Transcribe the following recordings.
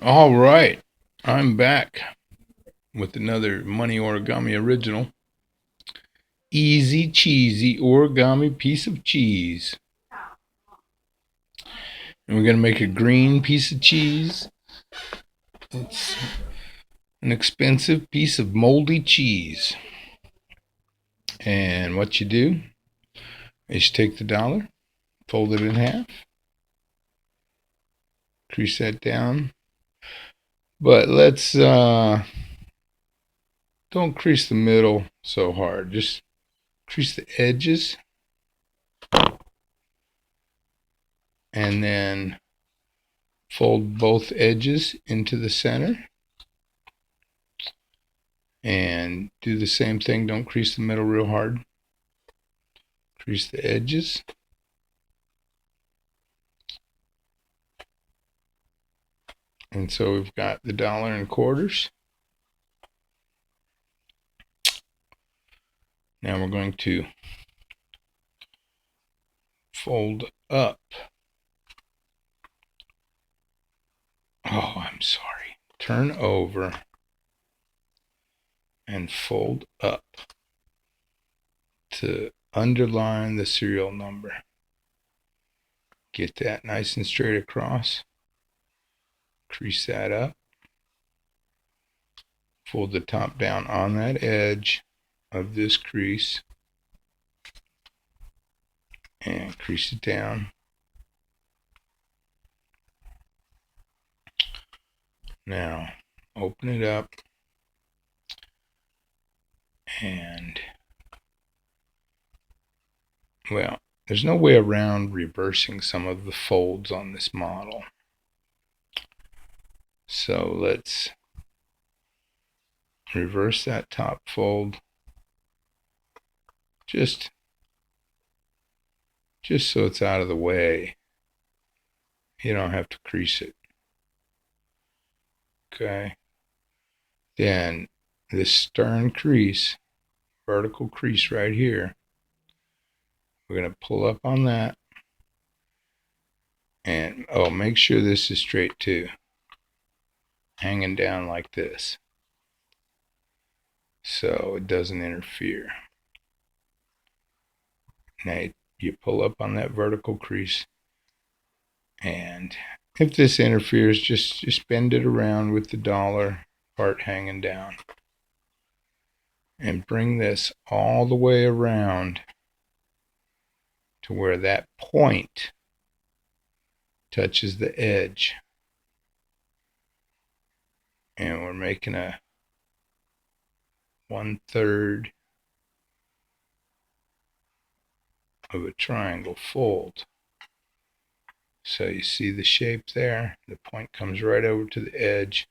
All right, I'm back with another Money Origami original. Easy cheesy origami piece of cheese. And we're going to make a green piece of cheese. It's an expensive piece of moldy cheese. And what you do is you take the dollar, fold it in half, crease that down. But let's don't crease the middle so hard. Just crease the edges and then fold both edges into the center and do the same thing. Don't crease the middle real hard. Crease the edges. And so we've got the dollar and quarters. Now we're going to fold up. Oh, I'm sorry. Turn over and fold up to underline the serial number. Get that nice and straight across. Crease that up. Fold the top down on that edge of this crease and crease it down. Now open it up and, well, there's no way around reversing some of the folds on this model. So let's reverse that top fold just so it's out of the way. You don't have to crease it. Okay. Then this stern crease, vertical crease right here, we're going to pull up on that. And make sure this is straight too. Hanging down like this, so it doesn't interfere. Now you pull up on that vertical crease, and if this interferes, just bend it around with the dollar part hanging down and bring this all the way around to where that point touches the edge. And we're making a 1/3 of a triangle fold. So you see the shape there. The point comes right over to the edge.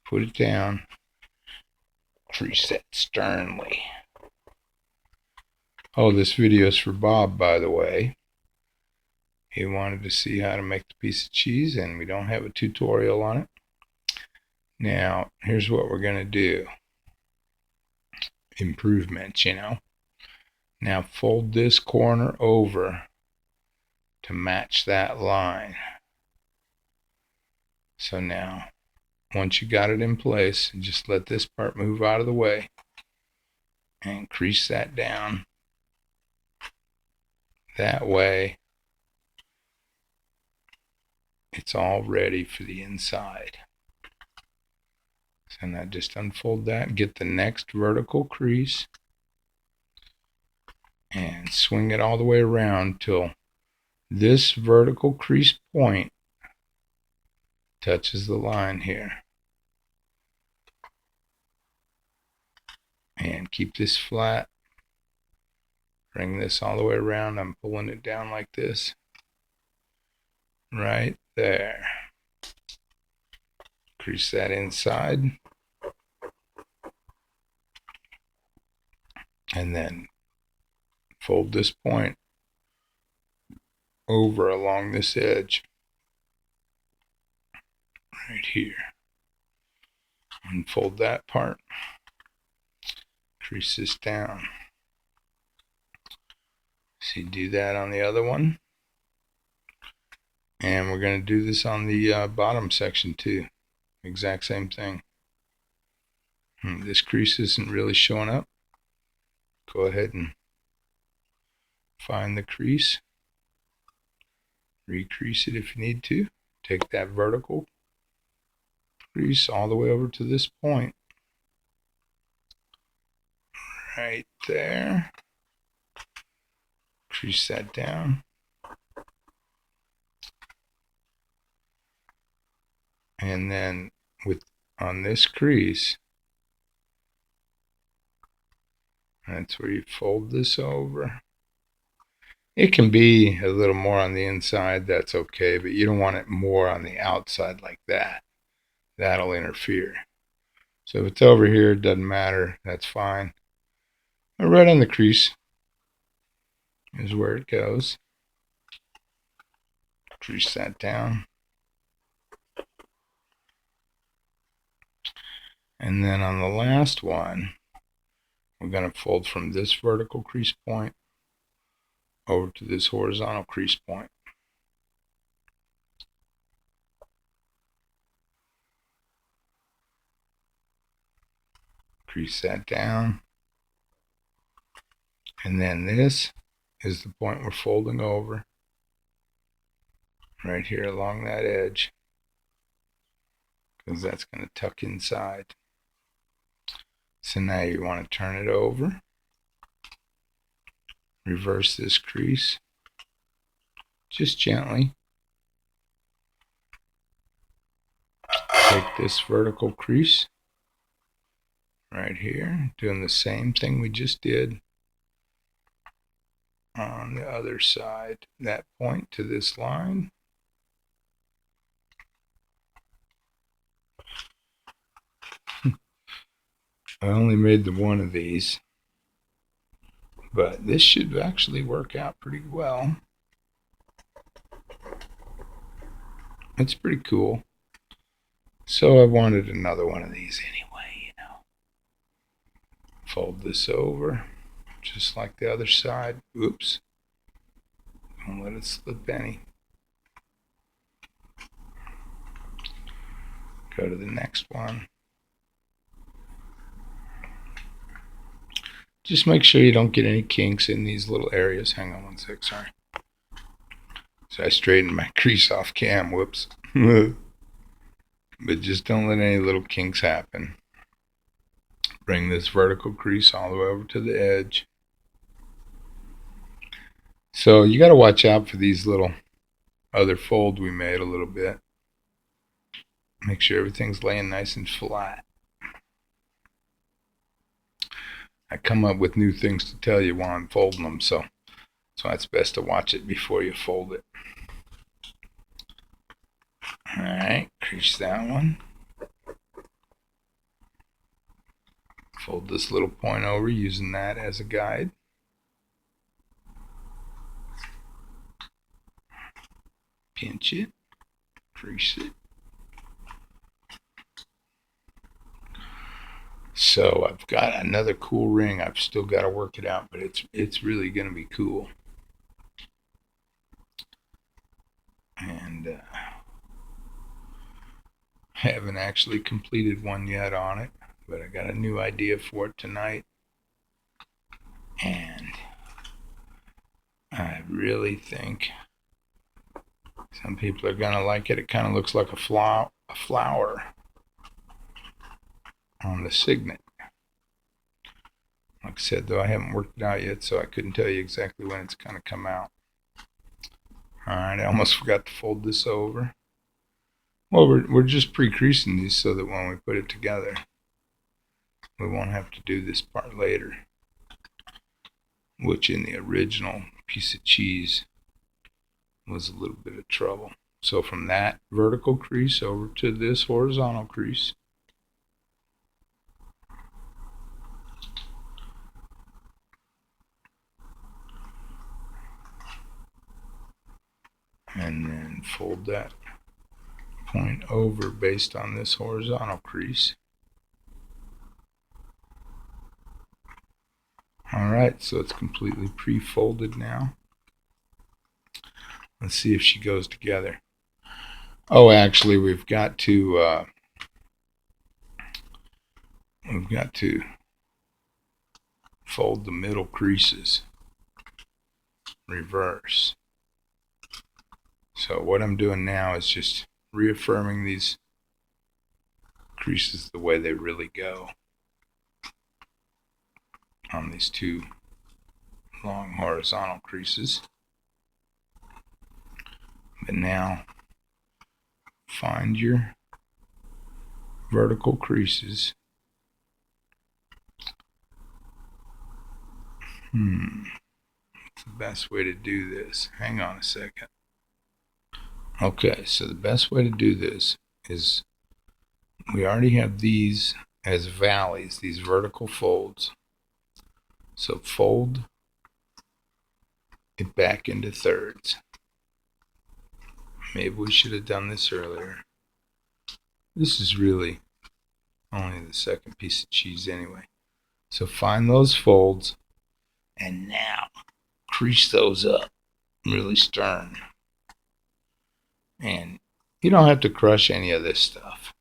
Put it down. Crease that sternly. Oh, this video is for Bob, by the way. He wanted to see how to make the piece of cheese, and we don't have a tutorial on it. Now, here's what we're going to do. Improvements, you know. Now fold this corner over to match that line. So now, once you got it in place, just let this part move out of the way and crease that down. That way, it's all ready for the inside. So now just unfold that, get the next vertical crease, and swing it all the way around till this vertical crease point touches the line here. And keep this flat. Bring this all the way around. I'm pulling it down like this. Right there. Crease that inside. And then fold this point over along this edge. Right here. Unfold that part. Crease this down. See, do that on the other one. And we're going to do this on the bottom section too. Exact same thing. This crease isn't really showing up. Go ahead and find the crease. Recrease it if you need to. Take that vertical crease all the way over to this point. Right there. Crease that down. And then on this crease, that's where you fold this over. It can be a little more on the inside, that's okay, but you don't want it more on the outside like that. That'll interfere. So if it's over here, it doesn't matter, that's fine. And right on the crease is where it goes. Crease that down. And then on the last one, we're going to fold from this vertical crease point over to this horizontal crease point. Crease that down. And then this is the point we're folding over. Right here along that edge. Because that's going to tuck inside. So now you want to turn it over. Reverse this crease. Just gently. Take this vertical crease right here, doing the same thing we just did on the other side. That point to this line. I only made the one of these, but this should actually work out pretty well. It's pretty cool. So I wanted another one of these anyway, you know. Fold this over, just like the other side. Oops. Don't let it slip any. Go to the next one. Just make sure you don't get any kinks in these little areas. Hang on one sec, sorry. So I straightened my crease off cam, whoops. But just don't let any little kinks happen. Bring this vertical crease all the way over to the edge. So you got to watch out for these little other folds we made a little bit. Make sure everything's laying nice and flat. I come up with new things to tell you while I'm folding them, so it's best to watch it before you fold it. Alright, crease that one. Fold this little point over, using that as a guide. Pinch it, crease it. So I've got another cool ring. I've still got to work it out, but it's really going to be cool. And I haven't actually completed one yet on it, but I got a new idea for it tonight. And I really think some people are going to like it. It kind of looks like a flower on the signet. Like I said, though, I haven't worked it out yet, so I couldn't tell you exactly when it's going to come out. Alright, I almost forgot to fold this over. Well, we're just pre-creasing these so that when we put it together, we won't have to do this part later, which in the original piece of cheese was a little bit of trouble. So from that vertical crease over to this horizontal crease. And then fold that point over based on this horizontal crease. Alright, so it's completely pre-folded now. Let's see if she goes together. Oh, actually, we've got to fold the middle creases reverse. So what I'm doing now is just reaffirming these creases the way they really go on these two long horizontal creases. But now find your vertical creases. What's the best way to do this? Hang on a second. Okay, so the best way to do this is we already have these as valleys, these vertical folds. So fold it back into thirds. Maybe we should have done this earlier. This is really only the second piece of cheese anyway. So find those folds and now crease those up really stern. And you don't have to crush any of this stuff.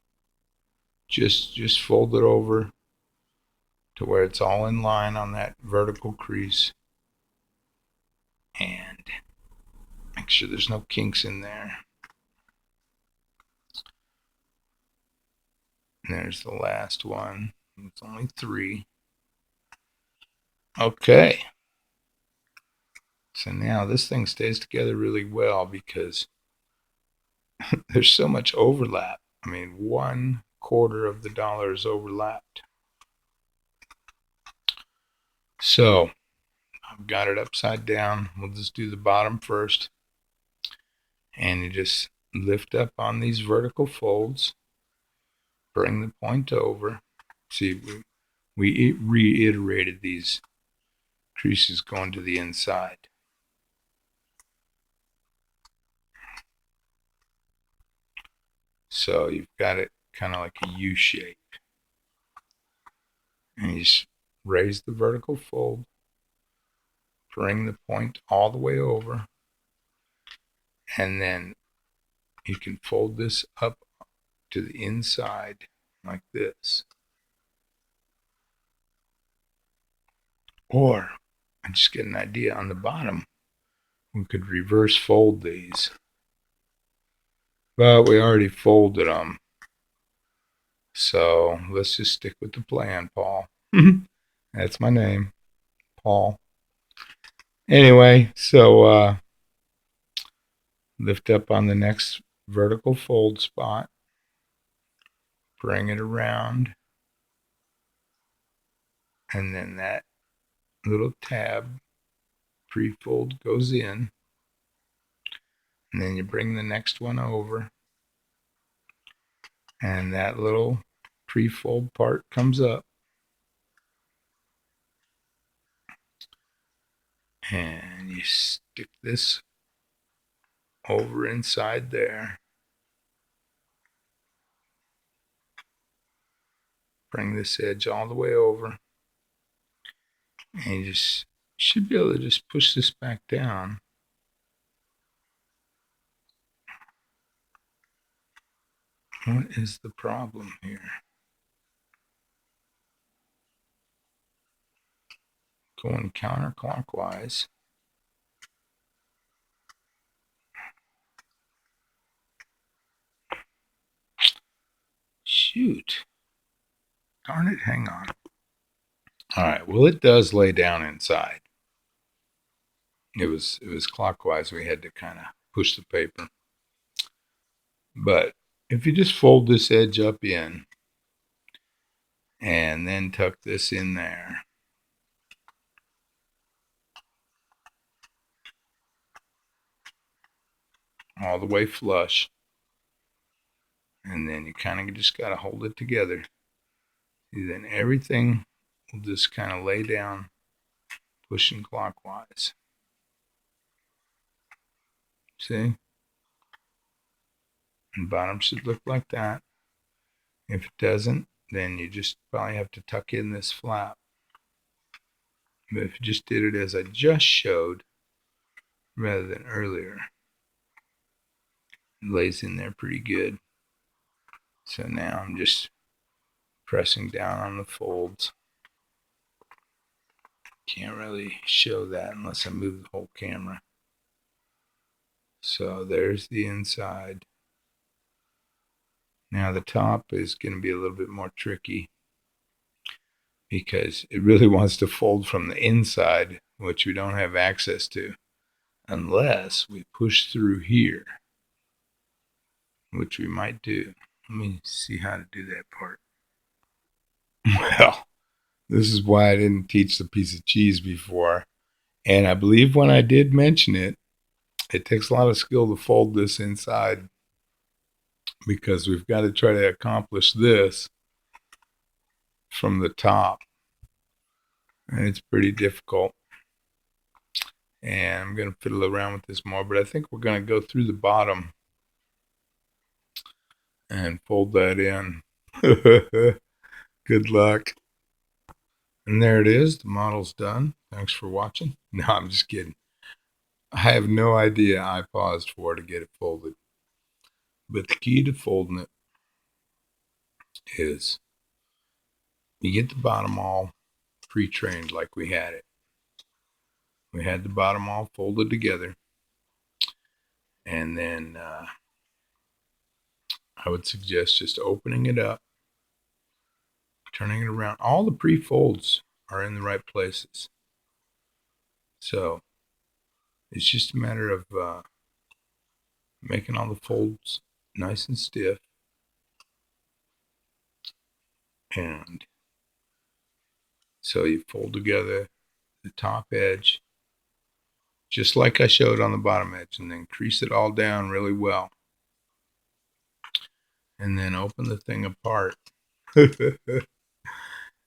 Just fold it over to where it's all in line on that vertical crease. And make sure there's no kinks in there. And there's the last one. It's only 3. Okay. So now this thing stays together really well because there's so much overlap. I mean, 1/4 of the dollar is overlapped. So I've got it upside down. We'll just do the bottom first. And you just lift up on these vertical folds. Bring the point over. See, we reiterated these creases going to the inside. So you've got it kind of like a U shape. And you just raise the vertical fold, bring the point all the way over, and then you can fold this up to the inside like this. Or, I just get an idea on the bottom, we could reverse fold these. But we already folded them. So let's just stick with the plan, Paul. That's my name, Paul. Anyway, so lift up on the next vertical fold spot, bring it around, and then that little tab pre-fold goes in, and then you bring the next one over, and that little pre-fold part comes up, and you stick this over inside there. Bring this edge all the way over, and you just should be able to just push this back down. What is the problem here? Going counterclockwise. Shoot. Darn it, hang on. All right, well, it does lay down inside. It was clockwise. We had to kind of push the paper. But if you just fold this edge up in and then tuck this in there, all the way flush, and then you kind of just got to hold it together. And then everything will just kind of lay down, pushing clockwise. See? And bottom should look like that. If it doesn't, then you just probably have to tuck in this flap. But if you just did it as I just showed, rather than earlier, lays in there pretty good. So now I'm just pressing down on the folds. Can't really show that unless I move the whole camera. So there's the inside. Now the top is going to be a little bit more tricky because it really wants to fold from the inside, which we don't have access to unless we push through here, which we might do. Let me see how to do that part. Well, this is why I didn't teach the piece of cheese before. And I believe when I did mention it, it takes a lot of skill to fold this inside because we've got to try to accomplish this from the top. And it's pretty difficult. And I'm going to fiddle around with this more, but I think we're going to go through the bottom and fold that in. Good luck. And there it is. The model's done. Thanks for watching. No, I'm just kidding. I have no idea. I paused for to get it folded. But the key to folding it is you get the bottom all pre-trained like we had it. We had the bottom all folded together. And then I would suggest just opening it up, turning it around. All the pre-folds are in the right places. So it's just a matter of making all the folds nice and stiff. And so you fold together the top edge, just like I showed on the bottom edge, and then crease it all down really well. And then open the thing apart.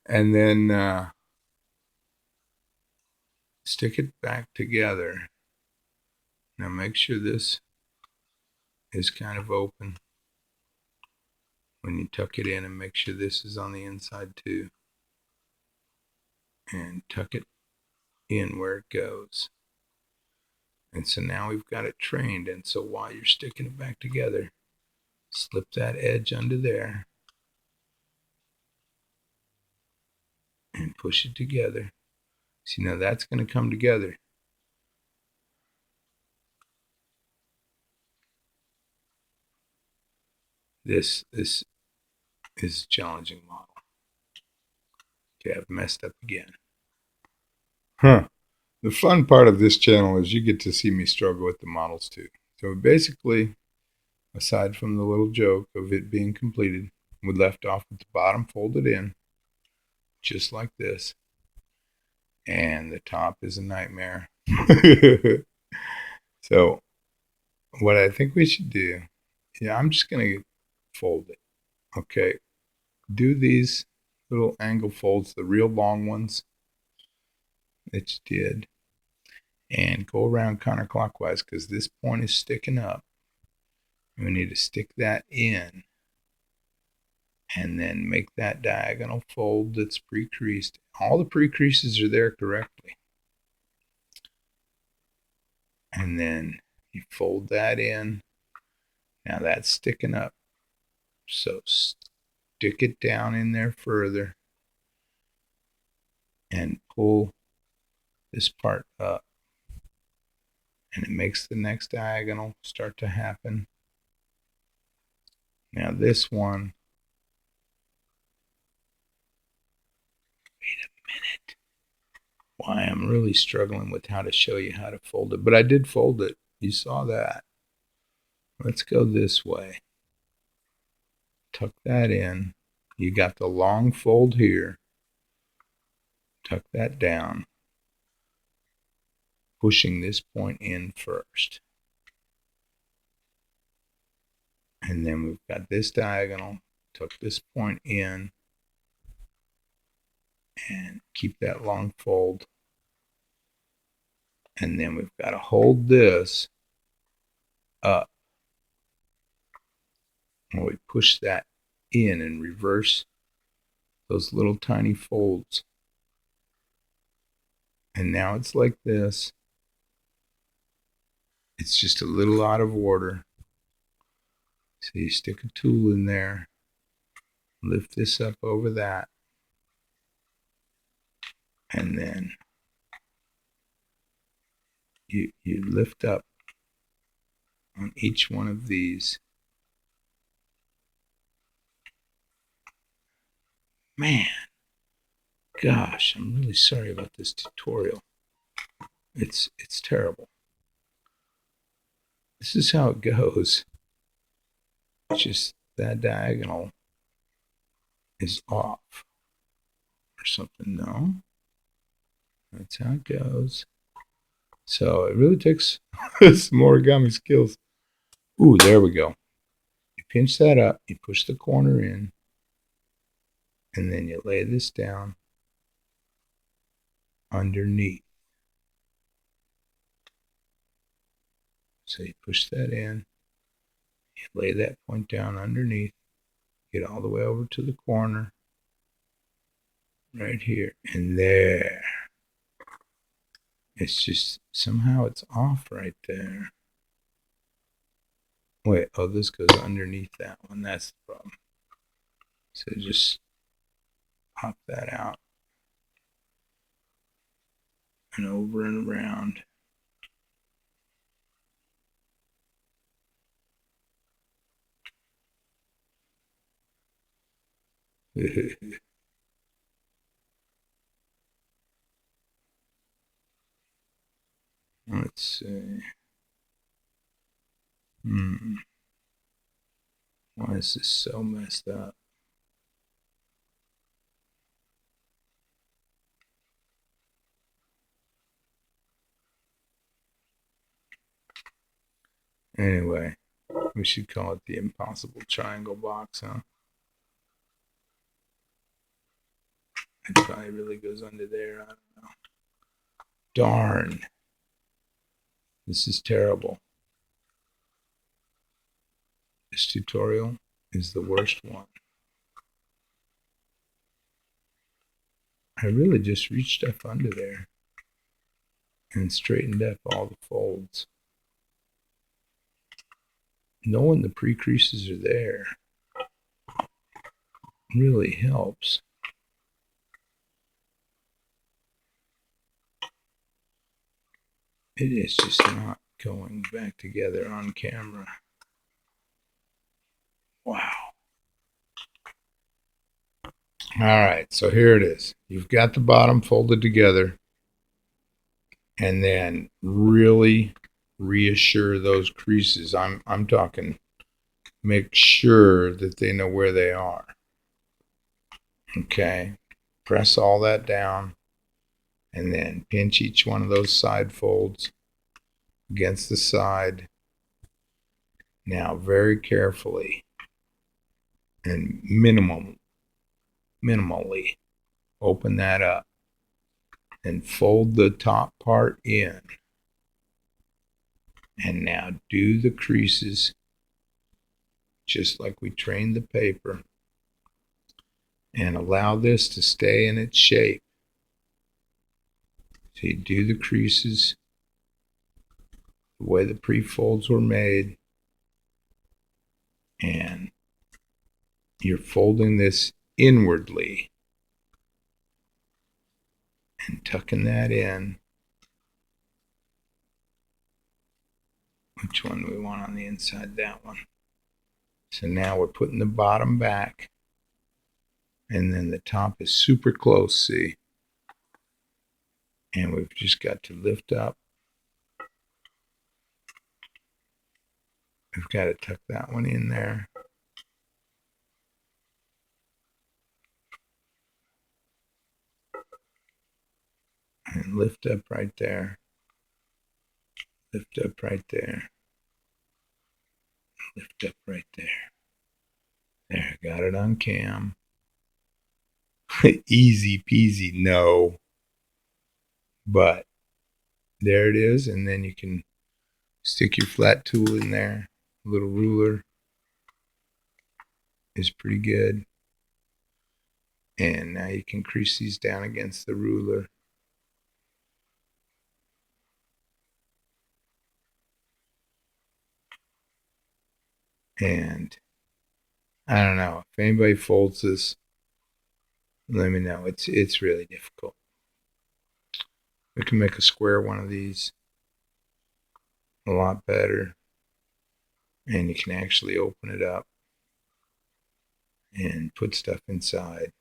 And then stick it back together. Now make sure this is kind of open when you tuck it in, and make sure this is on the inside too. And tuck it in where it goes. And so now we've got it trained. And so while you're sticking it back together, slip that edge under there and push it together. See, now that's going to come together. This is a challenging model. Okay, I've messed up again. The fun part of this channel is you get to see me struggle with the models too. So basically, aside from the little joke of it being completed, we left off with the bottom folded in, just like this. And the top is a nightmare. So what I think we should do, I'm just going to fold it. Okay. Do these little angle folds, the real long ones that you did, and go around counterclockwise because this point is sticking up. We need to stick that in and then make that diagonal fold that's pre-creased. All the pre-creases are there correctly. And then you fold that in. Now that's sticking up. So stick it down in there further and pull this part up. And it makes the next diagonal start to happen. Now this one, wait a minute. Why, I'm really struggling with how to show you how to fold it, but I did fold it. You saw that. Let's go this way. Tuck that in. You got the long fold here. Tuck that down, pushing this point in first. And then we've got this diagonal. Tuck this point in and keep that long fold. And then we've got to hold this up. And we push that in and reverse those little tiny folds. And now it's like this. It's just a little out of order. So you stick a tool in there, lift this up over that, and then you lift up on each one of these. Man, gosh, I'm really sorry about this tutorial. It's terrible. This is how it goes. It's just that diagonal is off or something. No, that's how it goes. So it really takes some origami skills. Ooh, there we go. You pinch that up, you push the corner in, and then you lay this down underneath. So you push that in, you lay that point down underneath, get all the way over to the corner, right here, and there. It's just, somehow it's off right there. Wait, oh, this goes underneath that one. That's the problem. So just pop that out and over and around. Let's see. Why is this so messed up? Anyway, we should call it the impossible triangle box, huh? It probably really goes under there. I don't know. Darn. This is terrible. This tutorial is the worst one. I really just reached up under there and straightened up all the folds. Knowing the pre-creases are there really helps. It is just not going back together on camera. Wow. All right, so here it is. You've got the bottom folded together, and then really reassure those creases. I'm talking, make sure that they know where they are. Okay, press all that down, and then pinch each one of those side folds against the side. Now, very carefully and minimally open that up and fold the top part in. And now do the creases just like we trained the paper, and allow this to stay in its shape. So you do the creases the way the pre-folds were made, and you're folding this inwardly and tucking that in. Which one do we want on the inside? That one. So now we're putting the bottom back, and then the top is super close, see? And we've just got to lift up. We've got to tuck that one in there. And lift up right there. Lift up right there. Lift up right there. There, got it on cam. Easy peasy, no. But there it is, and then you can stick your flat tool in there. A little ruler is pretty good. And now you can crease these down against the ruler. And I don't know if anybody folds this. Let me know. It's really difficult. We can make a square one of these a lot better, and you can actually open it up and put stuff inside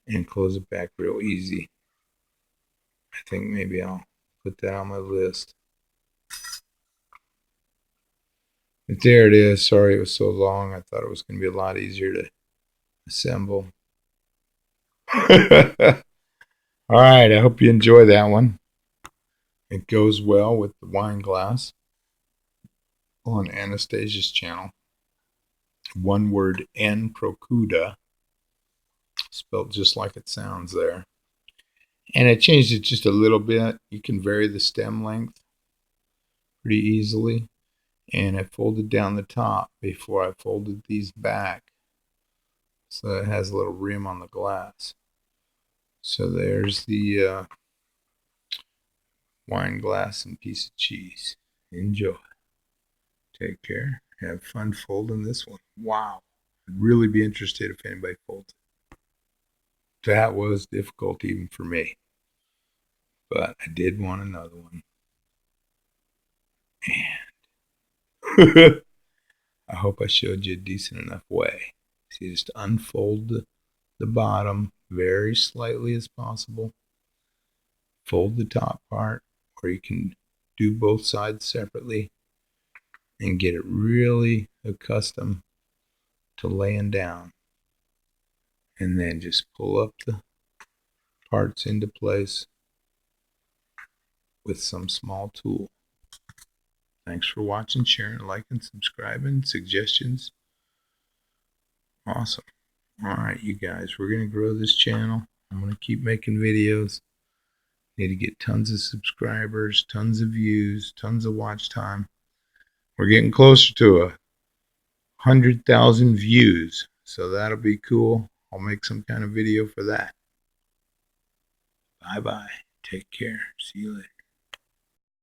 and close it back real easy. I think maybe I'll put that on my list. But there it is. Sorry it was so long. I thought it was going to be a lot easier to assemble. All right. I hope you enjoy that one. It goes well with the wine glass on Anastasia's channel. One word, N Procuda, spelled just like it sounds there. And I changed it just a little bit. You can vary the stem length pretty easily. And I folded down the top before I folded these back, so it has a little rim on the glass. So there's the wine glass and piece of cheese. Enjoy. Take care. Have fun folding this one. Wow. I'd really be interested if anybody folds it. That was difficult even for me. But I did want another one. And I hope I showed you a decent enough way. See, just unfold the bottom very slightly as possible. Fold the top part, or you can do both sides separately and get it really accustomed to laying down. And then just pull up the parts into place with some small tool. Thanks for watching, sharing, liking, subscribing, suggestions. Awesome. All right, you guys, we're going to grow this channel. I'm going to keep making videos. Need to get tons of subscribers, tons of views, tons of watch time. We're getting closer to 100,000 views, so that'll be cool. I'll make some kind of video for that. Bye bye. Take care. See you later.